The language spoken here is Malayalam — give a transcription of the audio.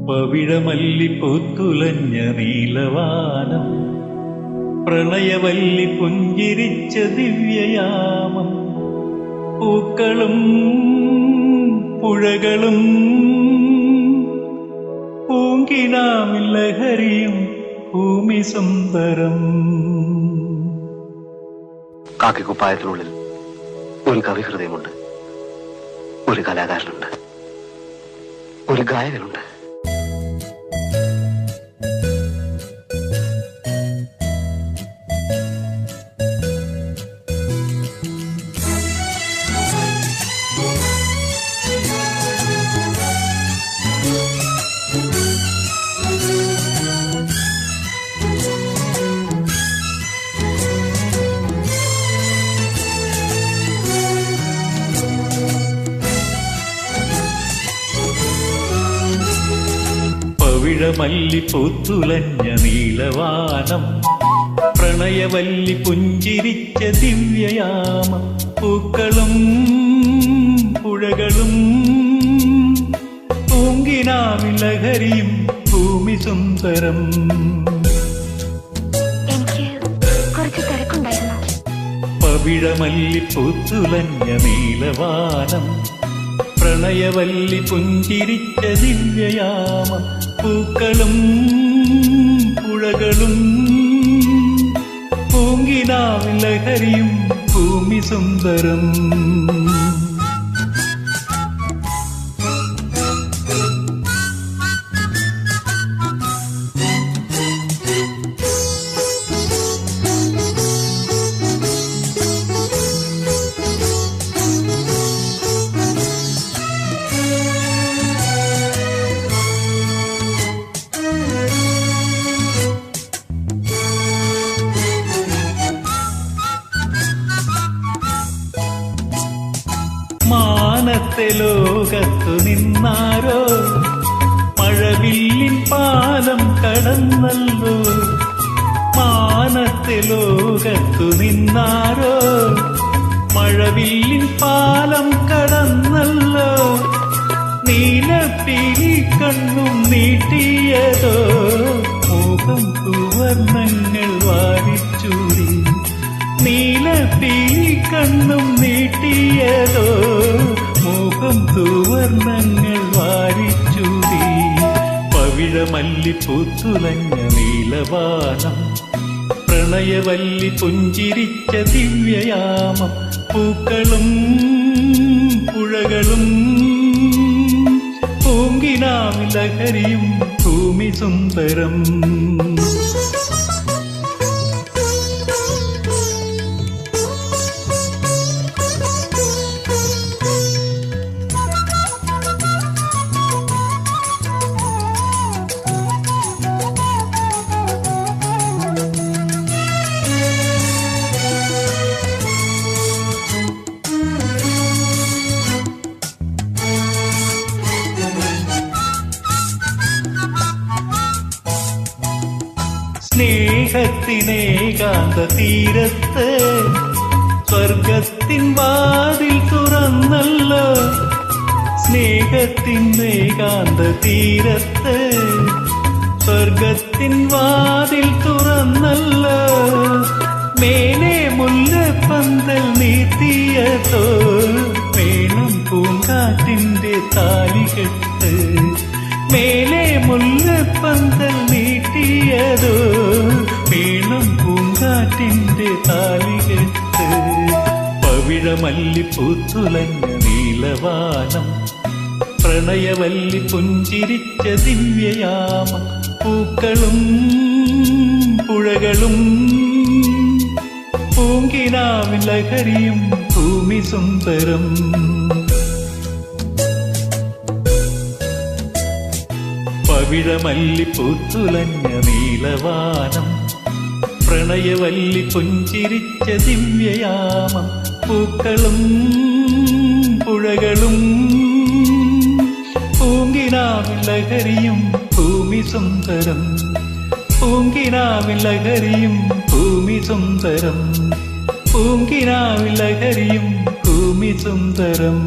പവിഴമല്ലി പൂത്തുലഞ്ഞ നീലവാനം, പ്രണയവല്ലി പുഞ്ചിരിച്ച ദിവ്യയാമം. പൂക്കളും പുഴകളും പൂങ്കിനാവിൻ ലഹരിയും ഭൂമി സുന്ദരം. കാക്കിക്കുപ്പായത്തിനുള്ളിൽ ഒരു കവിഹൃദയമുണ്ട്, ഒരു കലാകാരനുണ്ട്, ഒരു ഗായകനുണ്ട്. പവിഴമല്ലി പൂത്തുലഞ്ഞ നീലവാനം, പ്രണയവല്ലി പുഞ്ചിരിച്ച ദിവ്യയാമം. പൂക്കളും പുഴകളും പൂങ്കിനാവിൻ ലഹരിയും ഭൂമി സുന്ദരം. പവിഴമല്ലി പൂത്തുലഞ്ഞ നീലവാനം, പ്രണയവല്ലി പുഞ്ചിരിച്ച ദിവ്യയാമം. പൂക്കളും പുഴകളും പൂങ്കിനാവിൻ ലഹരിയും ഭൂമി സുന്ദരം. മാനത്തെ ലോകത്തു നിന്നാരോ മഴവില്ലിൻ പാലം കടന്നല്ലോ. മാനത്തെ ലോകത്തു നിന്നാരോ മഴവില്ലിൻ പാലം കടന്നല്ലോ. നീലപ്പീലി കണ്ണും നീട്ടിയതോ മോഹം സുവർണ്ണങ്ങൾ വാരിച്ചൂടി. നീലപ്പീലി കണ്ണും നീട്ടിയതോ മോഹം സുവർണ്ണങ്ങൾ വാരിച്ചൂടി. പവിഴമല്ലി പൂത്തുലഞ്ഞ നീലവാനം, പ്രണയവല്ലി പുഞ്ചിരിച്ച ദിവ്യയാമം. പൂക്കളും പുഴകളും പൂങ്കിനാവിൻ ലഹരിയും ഭൂമി സുന്ദരം. സ്നേഹത്തിനേകാന്ത തീരത്ത് സ്വർഗത്തിൻ വാതിൽ തുറന്നല്ലോ. സ്നേഹത്തിനേകാന്ത തീരത്ത് സ്വർഗത്തിൻ വാതിൽ തുറന്നല്ലോ. മേലെ മുല്ലപ്പന്തൽ നീട്ടിയതോ വേണം പൂങ്കാറ്റിന്റെ താലികെട്ട്. മേലെ മുല്ലപ്പന്തൽ നീട്ടിയതോ വീണും പൂങ്കാറ്റിന്റെ താലികെട്ട്. പവിഴമല്ലി പൂത്തുലഞ്ഞ നീലവാനം, പ്രണയവല്ലി പുഞ്ചിരിച്ച ദിവ്യയാമം. പൂക്കളും പുഴകളും പൂങ്കിനാവിൻ ലഹരിയും ഭൂമി സുന്ദരം. പവിഴമല്ലി പൂത്തുലഞ്ഞ നീലവാനം, പ്രണയവല്ലി പുഞ്ചിരിച്ച ദിവ്യയാമം. പൂക്കളും പുഴകളും പൂങ്കിനാവിൻ ലഹരിയും ഭൂമി സുന്ദരം. പൂങ്കിനാവിൻ ലഹരിയും ഭൂമി സുന്ദരം. പൂങ്കിനാവിൻ ലഹരിയും ഭൂമി സുന്ദരം.